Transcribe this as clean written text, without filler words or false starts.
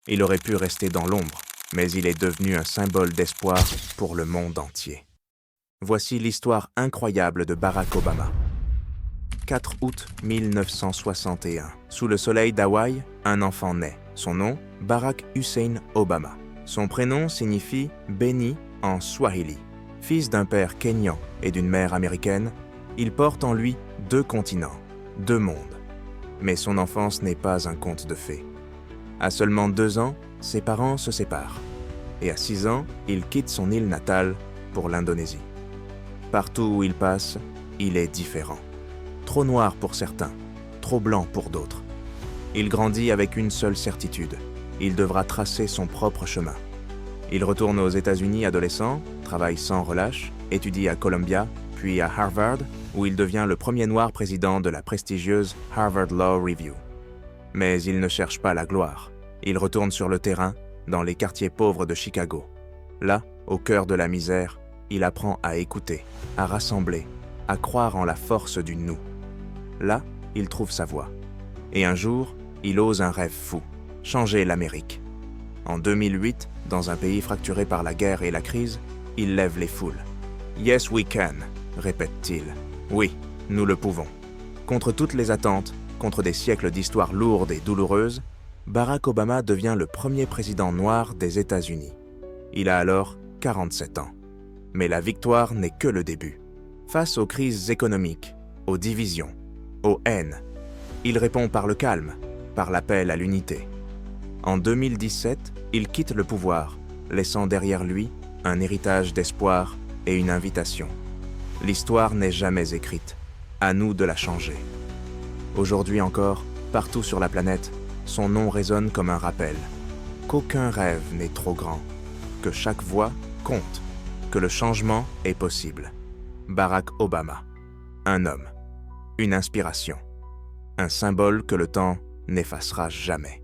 Il aurait pu rester dans l'ombre, mais il est devenu un symbole d'espoir pour le monde entier. Voici l'histoire incroyable de Barack Obama. 4 août 1961. Sous le soleil d'Hawaï, un enfant naît. Son nom, Barack Hussein Obama. Son prénom signifie « béni » en swahili. Fils d'un père kényan et d'une mère américaine, il porte en lui 2 continents, 2 mondes. Mais son enfance n'est pas un conte de fées. À seulement 2 ans, ses parents se séparent. Et à 6 ans, il quitte son île natale pour l'Indonésie. Partout où il passe, il est différent. Trop noir pour certains, trop blanc pour d'autres. Il grandit avec une seule certitude, il devra tracer son propre chemin. Il retourne aux États-Unis adolescent, travaille sans relâche, étudie à Columbia, puis à Harvard, où il devient le premier noir président de la prestigieuse Harvard Law Review. Mais il ne cherche pas la gloire. Il retourne sur le terrain, dans les quartiers pauvres de Chicago. Là, au cœur de la misère, il apprend à écouter, à rassembler, à croire en la force du nous. Là, il trouve sa voie. Et un jour, il ose un rêve fou, changer l'Amérique. En 2008, dans un pays fracturé par la guerre et la crise, il lève les foules. « Yes, we can », répète-t-il. « Oui, nous le pouvons ». Contre toutes les attentes, contre des siècles d'histoire lourde et douloureuse, Barack Obama devient le premier président noir des États-Unis. Il a alors 47 ans. Mais la victoire n'est que le début. Face aux crises économiques, aux divisions, aux haines, il répond par le calme, par l'appel à l'unité. En 2017, il quitte le pouvoir, laissant derrière lui un héritage d'espoir et une invitation. L'histoire n'est jamais écrite, à nous de la changer. Aujourd'hui encore, partout sur la planète, son nom résonne comme un rappel. Qu'aucun rêve n'est trop grand, que chaque voix compte, que le changement est possible. Barack Obama, un homme, une inspiration, un symbole que le temps n'effacera jamais.